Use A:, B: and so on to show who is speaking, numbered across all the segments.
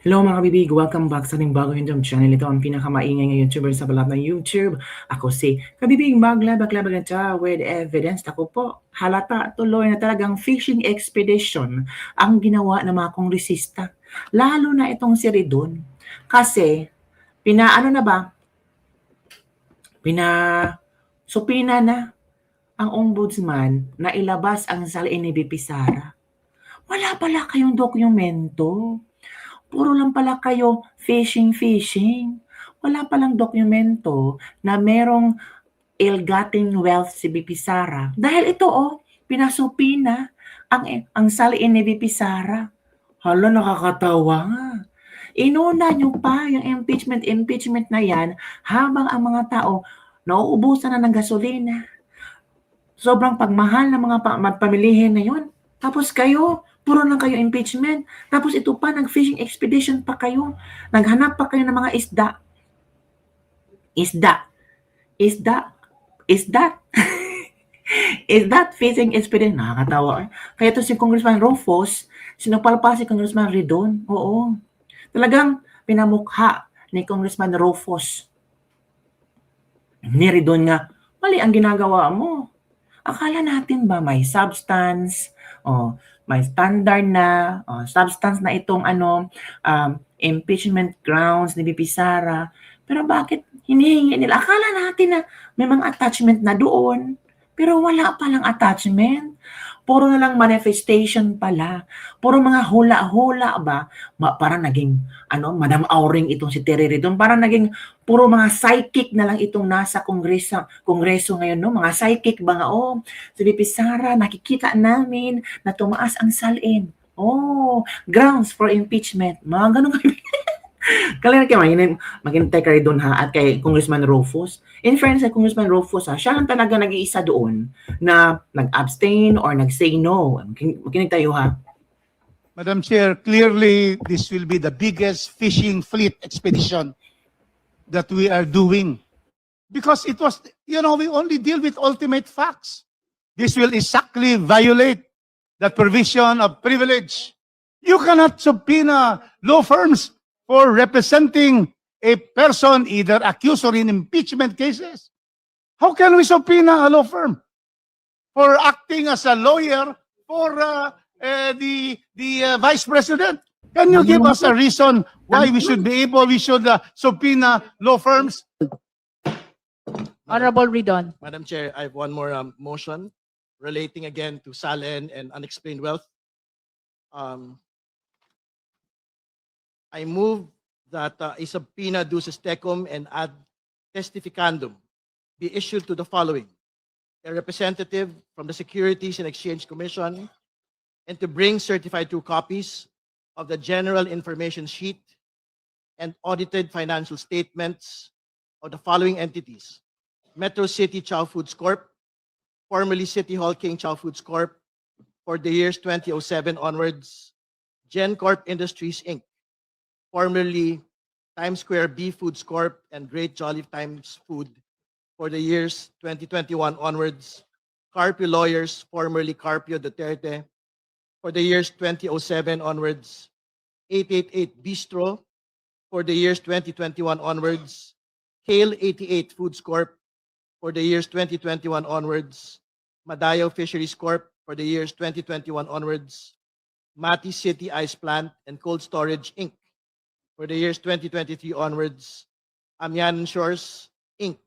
A: Hello mga kabibig! Welcome back sa ating bagong YouTube channel. Ito ang pinakamaingay na YouTuber sa balat ng YouTube. Ako si Kabibig Maglabag-labag na siya with evidence. Ako po, halata tuloy na talagang fishing expedition ang ginawa ng mga kongresista. Lalo na itong si Ridon. Kasi, supina na ang ombudsman na ilabas ang salin ni BP Sara. Wala pala kayong dokumento. Puro lang pala kayo fishing. Wala palang dokumento na merong ill-gotten wealth si BP Sara. Dahil ito pinasupina ang saliin ni BP Sara. Hala, nakakatawa nga. Inuna niyo pa yung impeachment na yan habang ang mga tao nauubusan na ng gasolina. Sobrang pagmahal ng mga pamilihin na yun. Tapos kayo, puro lang kayo impeachment. Tapos ito pa, nag-fishing expedition pa kayo. Naghanap pa kayo ng mga isda. Is that fishing expedition? Nakakatawa. Kaya ito si Congressman Rufus, sinupal pa si Congressman Ridon. Oo. Talagang pinamukha ni Congressman Rufus. Ni Ridon nga, mali ang ginagawa mo. Akala natin ba may substance, may standard na, substance na itong impeachment grounds ni BP Sara. Pero bakit hinihingi nila? Akala natin na may mga attachment na doon. Pero wala palang attachment. Puro na lang manifestation pala. Puro mga hula-hula ba? Parang naging, Madam Auring itong si Terry Ridon. Parang naging puro mga psychic na lang itong nasa kongreso ngayon, no? Mga psychic ba nga, si BP Sara, nakikita namin na tumaas ang salin. Grounds for impeachment. Mga ganun kayo. Kalina kayo, maghintay kayo doon at kay Congressman Rufus. In fairness kay Congressman Rufus siya lang talaga nag-iisa doon na nag-abstain or nag-say no. Makinig tayo ha.
B: Madam Chair, clearly this will be the biggest fishing fleet expedition that we are doing. Because it was, we only deal with ultimate facts. This will exactly violate the provision of privilege. You cannot subpoena law firms for representing a person either accused or in impeachment cases. How can we subpoena a law firm for acting as a lawyer for the Vice President? Can you give us a reason why we should subpoena law firms?
C: Honorable Ridon.
D: Madam Chair, I have one more motion relating again to Salen and unexplained wealth. I move that a subpoena duces tecum and ad testificandum be issued to the following: a representative from the Securities and Exchange Commission, and to bring certified true copies of the general information sheet and audited financial statements of the following entities: Metro City Chow Foods Corp., formerly City Hall King Chow Foods Corp., for the years 2007 onwards; GenCorp Industries Inc., formerly Times Square B Foods Corp. and Great Jolly Times Food, for the years 2021 onwards; Carpio Lawyers, formerly Carpio Duterte, for the years 2007 onwards; 888 Bistro, for the years 2021 onwards; Kale 88 Foods Corp., for the years 2021 onwards; Madayo Fisheries Corp., for the years 2021 onwards; Mati City Ice Plant and Cold Storage Inc., for the years 2023 onwards; Amianan Shores Inc.,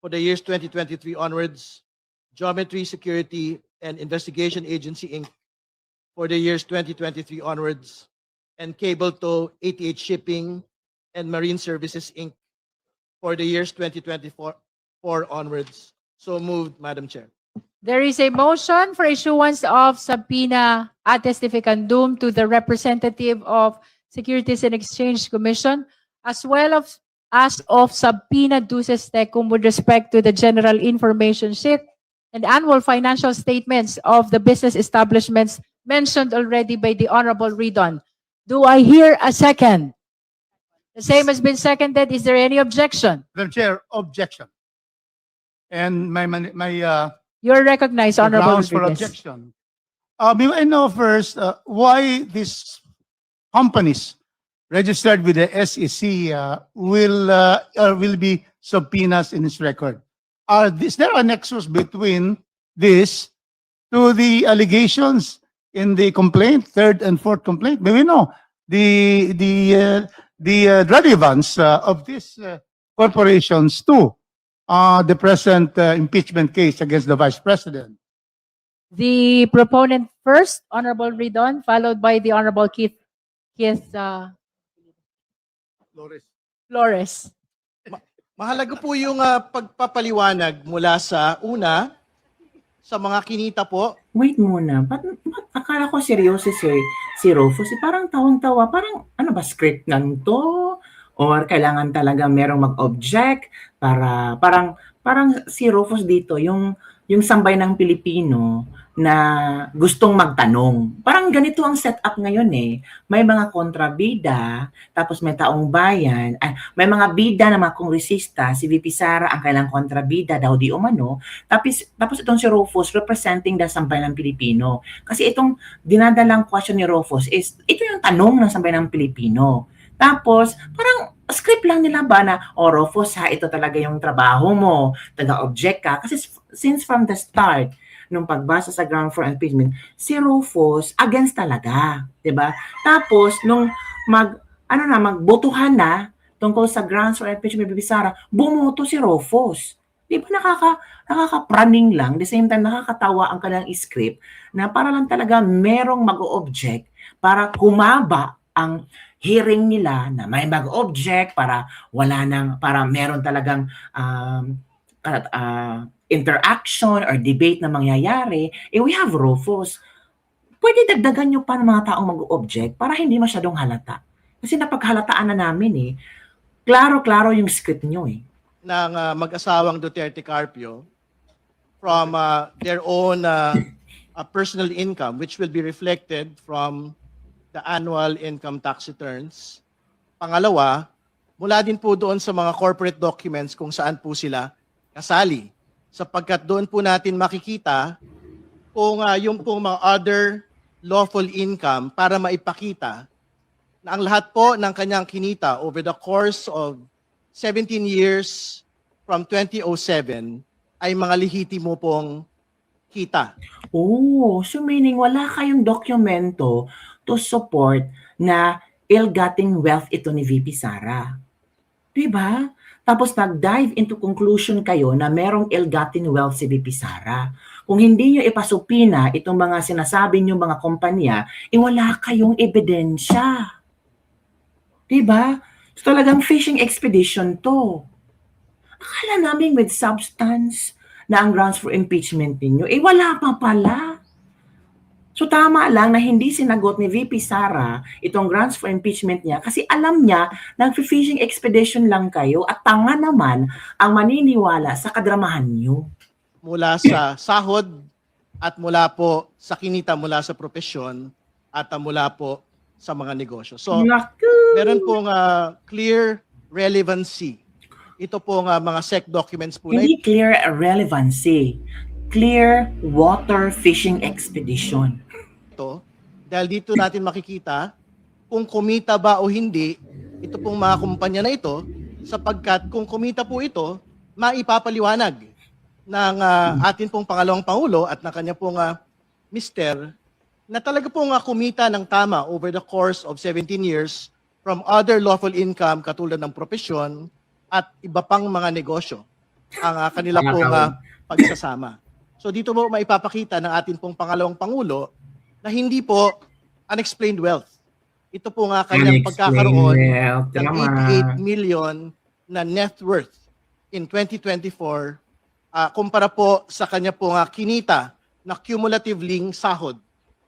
D: for the years 2023 onwards; Geometry Security and Investigation Agency Inc., for the years 2023 onwards; and Cable Tow 88 Shipping and Marine Services Inc., for the years 2024 onwards. So moved, Madam Chair.
C: There is a motion for issuance of subpoena ad testificandum to the representative of Securities and Exchange Commission, as well as of subpoena duces tecum with respect to the general information sheet and annual financial statements of the business establishments mentioned already by the Honorable Ridon. Do I hear a second? The same has been seconded. Is there any objection?
B: Madam Chair, objection. And
C: You're recognized,
B: the
C: Honorable
B: grounds for
C: Rodriguez.
B: objection. May I know first why these companies registered with the SEC will be subpoenas in its record. Is there a nexus between this to the allegations in the complaint, third and fourth complaint? May we know the relevance of these corporations to the present impeachment case against the Vice President?
C: The proponent first, Honorable Ridon, followed by the Honorable Keith Flores.
D: Mahalaga po yung pagpapaliwanag mula sa una, sa mga kinita po.
A: Wait muna, ba't akala ko seryoso si Rufus? Parang tawang-tawa, parang ano ba, script nan to? Or kailangan talaga merong mag-object para parang si Rufus dito, yung sambay ng Pilipino na gustong magtanong. Parang ganito ang setup ngayon eh. May mga kontrabida, tapos may taong bayan, may mga bida na mga kongresista, si VP Sara ang kailang kontrabida daw di umano, tapos itong si Rufus representing the sambay ng Pilipino. Kasi itong dinadalang question ni Rufus is, ito yung tanong ng sambay ng Pilipino. Tapos, parang script lang nila ba na, Rufus ha, ito talaga yung trabaho mo, taga-object ka. Kasi since from the start, nung pagbasa sa ground for impeachment, si Rufus against talaga, 'di ba? Tapos nung magbotohan na tungkol sa grounds for impeachment ni Sara, bumoto si Rufus. 'Di ba nakaka-praning lang, the same time nakakatawa ang kanilang script na para lang talaga merong mag-o-object para humaba ang hearing nila na may mag-object para meron talagang interaction or debate na mangyayari, we have Rufus. Pwede dagdagan nyo pa ng mga taong mag-object para hindi masyadong halata. Kasi napaghalataan na namin eh. Klaro-klaro yung script nyo eh.
D: Ng mag-asawang Duterte Carpio from their own personal income, which will be reflected from the annual income tax returns. Pangalawa, mula din po doon sa mga corporate documents kung saan po sila kasali. Sapagkat doon po natin makikita kung yung pong mga other lawful income para maipakita na ang lahat po ng kanyang kinita over the course of 17 years from 2007 ay mga lehitimo pong kita.
A: So meaning wala kayong dokumento to support na ill-gotten wealth ito ni VP Sara. Diba? Tapos nag-dive into conclusion kayo na merong ill-gotten wealth si VP Sara. Kung hindi nyo ipasupina itong mga sinasabi nyo mga kumpanya, wala kayong ebidensya. Diba? So talagang fishing expedition to. Akala namin with substance na ang grounds for impeachment ninyo, wala pa pala. So tama lang na hindi sinagot ni VP Sara itong grounds for impeachment niya kasi alam niya nag-fishing expedition lang kayo at tanga naman ang maniniwala sa kadramahan niyo.
D: Mula sa sahod at mula po sa kinita mula sa profesyon at mula po sa mga negosyo. So, meron pong clear relevancy. Ito pong mga SEC documents po na
A: Hindi clear relevancy. Clear water fishing expedition.
D: ito. Dahil dito natin makikita kung kumita ba o hindi ito pong mga kumpanya na ito sapagkat kung kumita po ito, maipapaliwanag ng atin pong pangalawang Pangulo at ng kanya pong mister na talaga pong kumita ng tama over the course of 17 years from other lawful income katulad ng propesyon at iba pang mga negosyo ang kanila pong pagsasama. So dito mo maipapakita ng atin pong pangalawang Pangulo na hindi po unexplained wealth. Ito po nga kanyang pagkakaroon ng 88 million na net worth in 2024 kumpara po sa kanya po nga kinita na cumulatively sahod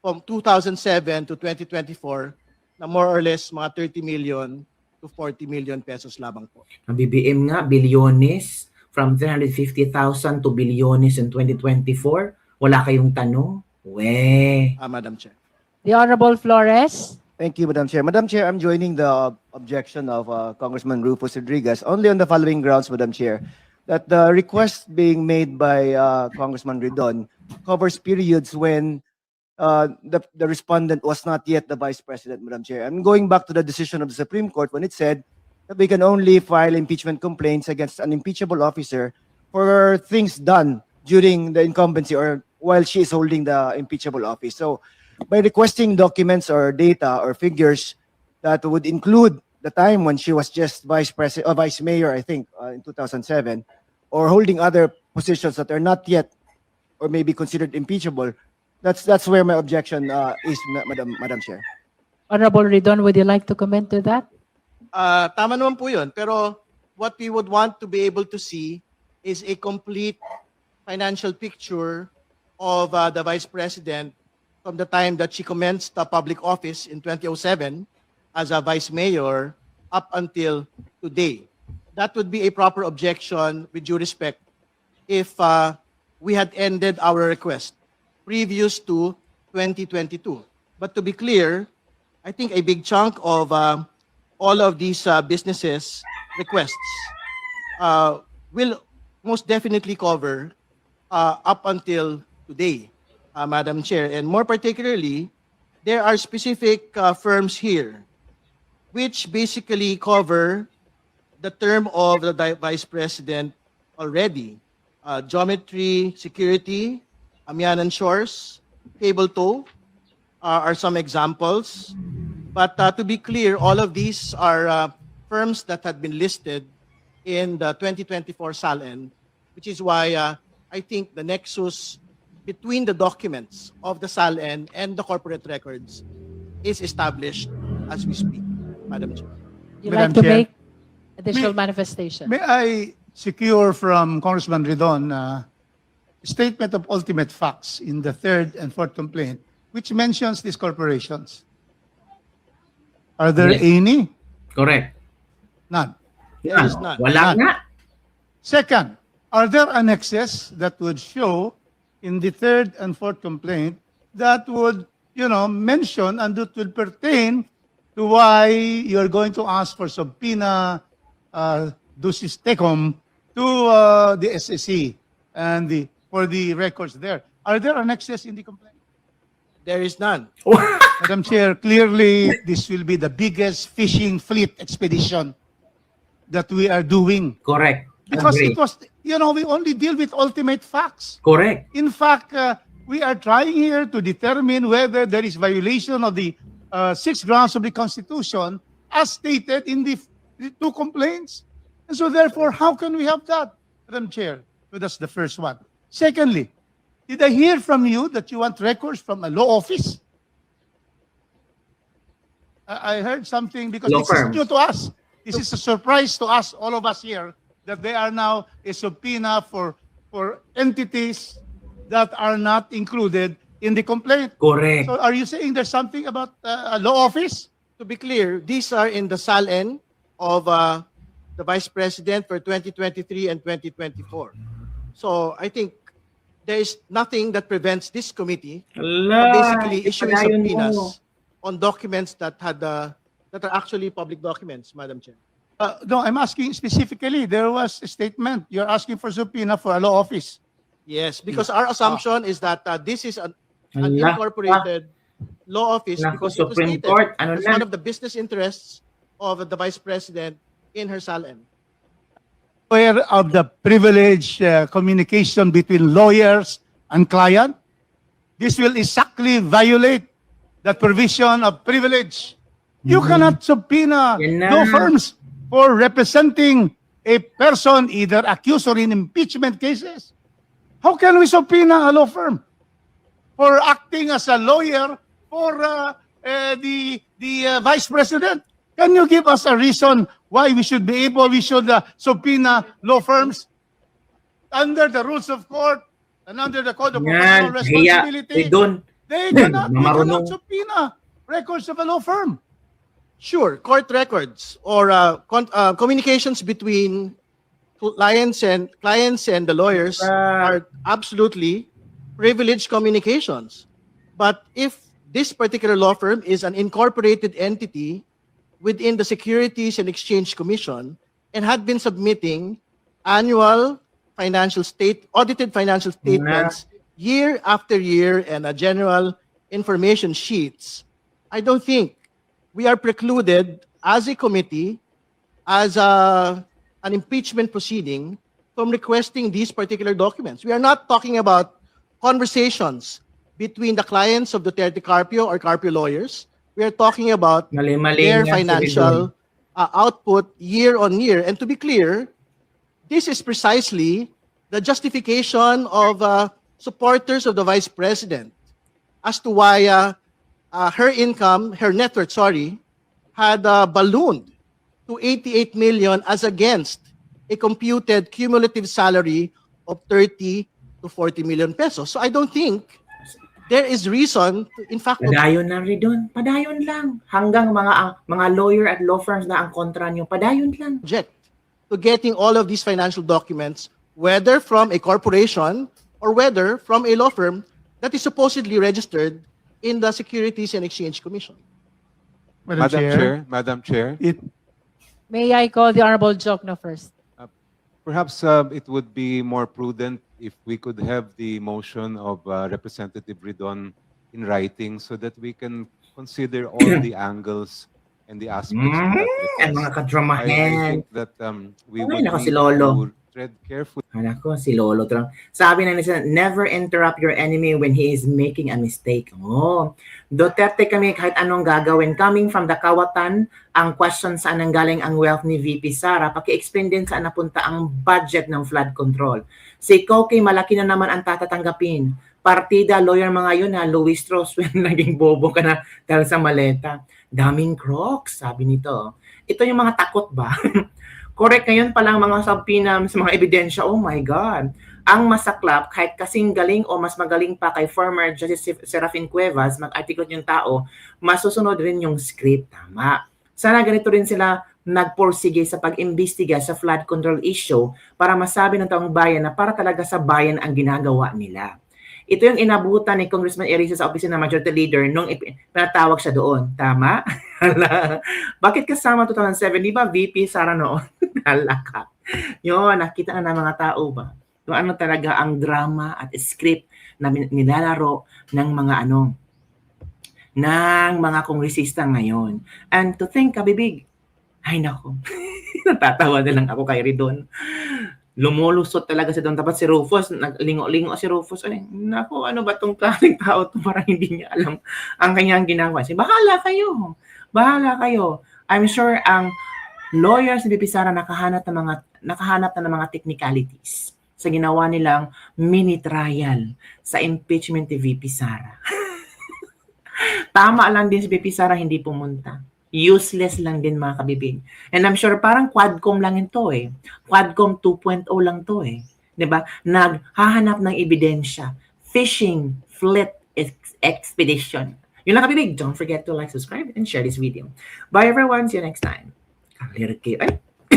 D: from 2007 to 2024 na more or less mga 30 million to 40 million pesos lamang po.
A: Ang BBM nga, bilyones, from 350,000 to bilyones in 2024. Wala kayong tanong?
D: Madam Chair.
C: The Honorable Flores.
E: Thank you, Madam Chair. Madam Chair, I'm joining the objection of Congressman Rufus Rodriguez only on the following grounds, Madam Chair, that the request being made by Congressman Ridon covers periods when the respondent was not yet the vice president, Madam Chair. I'm going back to the decision of the Supreme Court when it said that we can only file impeachment complaints against an impeachable officer for things done during the incumbency or while she is holding the impeachable office. So by requesting documents or data or figures that would include the time when she was just vice president or vice mayor, I think, in 2007, or holding other positions that are not yet or maybe considered impeachable, that's where my objection is, Madam Chair.
C: Honorable Ridon, would you like to comment to that?
D: Tama naman po yun. Pero what we would want to be able to see is a complete financial picture of the Vice President from the time that she commenced the public office in 2007 as a Vice Mayor up until today. That would be a proper objection, with due respect, if we had ended our request previous to 2022. But to be clear, I think a big chunk of all of these businesses' requests will most definitely cover up until today, Madam Chair. And more particularly, there are specific firms here which basically cover the term of the Vice President already. Geometry Security, Amianan Shores, Cable Tow are some examples. But to be clear, all of these are firms that had been listed in the 2024 SALN, which is why I think the nexus between the documents of the SALN and the corporate records is established as we speak, Madam Chair.
C: You
B: Madam
C: like to
B: Chair.
C: make additional manifestation?
B: May I secure from Congressman Ridon a statement of ultimate facts in the third and fourth complaint, which mentions these corporations? Are there
A: Yes.
B: any?
A: Correct.
B: None.
D: There is none.
A: Wala
B: None.
A: nga.
B: Second, are there annexes that would show in the third and fourth complaint that would, mention and that would pertain to why you're going to ask for subpoena ducis tecum to the SEC and for the records there? Are there annexes in the complaint?
D: There is none.
B: Madam Chair, clearly this will be the biggest fishing fleet expedition that we are doing.
A: Correct.
B: Because
A: Agree.
B: it was, we only deal with ultimate facts.
A: Correct.
B: In fact, we are trying here to determine whether there is violation of the 6 grounds of the Constitution as stated in the two complaints. And so therefore, how can we have that, Madam Chair? So that's the first one. Secondly, did I hear from you that you want records from a law office? I heard something because
A: Law
B: this
A: firms.
B: is new to us. This is a surprise to us, all of us here, that they are now a subpoena for entities that are not included in the complaint.
A: Correct.
B: So are you saying there's something about a law office?
D: To be clear, these are in the SALN of the Vice President for 2023 and 2024. So I think there is nothing that prevents this committee
A: Ala,
D: basically issuing
A: padayon mo.
D: subpoenas on documents that are actually public documents, Madam Chair.
B: No, I'm asking specifically. There was a statement. You're asking for subpoena for a law office.
D: Yes, because our assumption is that this is an
A: Ala,
D: incorporated law office
A: Naku,
D: because it was
A: Supreme
D: stated
A: Court, ano
D: as
A: na?
D: one of the business interests of the Vice President in her SALN.
B: Aware of the privilege communication between lawyers and client. This will exactly violate the provision of privilege. You cannot subpoena
A: Yan na.
B: law firms for representing a person either accused or in impeachment cases. How can we subpoena a law firm for acting as a lawyer for the vice president? Can you give us a reason why we should subpoena law firms under the rules of court and under the Code of
A: Yan,
B: Professional
A: hiya.
B: Responsibility?
A: Ridon.
B: They cannot
A: Marunong.
B: subpoena records of a law firm.
D: Sure, court records or communications between clients and the lawyers are absolutely privileged communications. But if this particular law firm is an incorporated entity within the Securities and Exchange Commission and had been submitting annual audited financial statements year after year and a general information sheets, I don't think we are precluded as a committee, as an impeachment proceeding, from requesting these particular documents. We are not talking about conversations between the clients of Duterte Carpio or Carpio lawyers. We are talking about
A: Mali-mali
D: their
A: nga si Ridon.
D: financial output year on year. And to be clear, this is precisely the justification of supporters of the Vice President as to why her income, her net worth, had ballooned to 88 million as against a computed cumulative salary of 30 to 40 million pesos. So I don't think there is reason to, in fact,
A: Padayon na Ridon. Padayon lang. Hanggang mga lawyer at law firms na ang kontra nyo. Padayon lang.
D: object to getting all of these financial documents, whether from a corporation or whether from a law firm that is supposedly registered in the Securities and Exchange Commission.
F: Madam Chair,
B: It,
C: May I call the Honorable Jokno first?
F: perhaps it would be more prudent if we could have the motion of Representative Ridon in writing so that we can consider all the angles and the aspects of that
A: Ang mga
F: request. I
A: kadramahin.
F: think that we
A: Ay,
F: would
A: nako, si
F: need
A: Lolo.
F: to tread carefully.
A: Anak ko, si Lolo to lang. Sabi na nila, never interrupt your enemy when he is making a mistake. Oh, Duterte kami kahit anong gagawin. Coming from the Kawatan, ang question saan nanggaling ang wealth ni VP Sara, paki-explain din saan napunta ang budget ng flood control. Si Koki, malaki na naman ang tatatanggapin. Partida, lawyer mga yun ha, Luis Troswell, naging bobo ka na dahil sa maleta. Daming crocs, sabi nito. Ito yung mga takot ba? Correct, ngayon pa lang mga subpoena sa mga ebidensya, oh my God. Ang masaklap, kahit kasing galing o mas magaling pa kay former Justice Serafin Cuevas, mag-article yung tao, masusunod rin yung script. Tama. Sana ganito rin sila nagporsige sa pag-imbestiga sa flood control issue para masabi ng taong bayan na para talaga sa bayan ang ginagawa nila. Ito yung inabutan ni Congressman Erisa sa opisina ng Majority Leader nung pinatawag siya doon. Tama? Hala. Bakit kasama 2007? Di ba VP Sara noon? Hala ka. Yun, nakita na ng mga tao ba? Kung ano talaga ang drama at script na nilalaro ng mga kongresista ngayon. And to think, kabibig, ay nako, natatawa na lang ako kay Ridon. Lumulusot talaga si Don. Tapos si Rufus, naglingo-lingo si Rufus. Ay, naku, ano ba itong klaseng tao to? Parang hindi niya alam ang kanyang ginawa. Bahala kayo. Bahala kayo. I'm sure ang lawyers ni VP Sara nakahanap na ng mga technicalities sa ginawa nilang mini trial sa impeachment ni VP Sara. Tama lang din si VP Sara hindi pumunta. Useless lang din mga kabibig. And I'm sure parang Quadcom lang ito eh. Quadcom 2.0 lang to eh. 'Di ba? Naghahanap ng ebidensya. Fishing fleet expedition. Yun lang kabibig. Don't forget to like, subscribe, and share this video. Bye everyone. See you next time. Kalir kayo. Ay,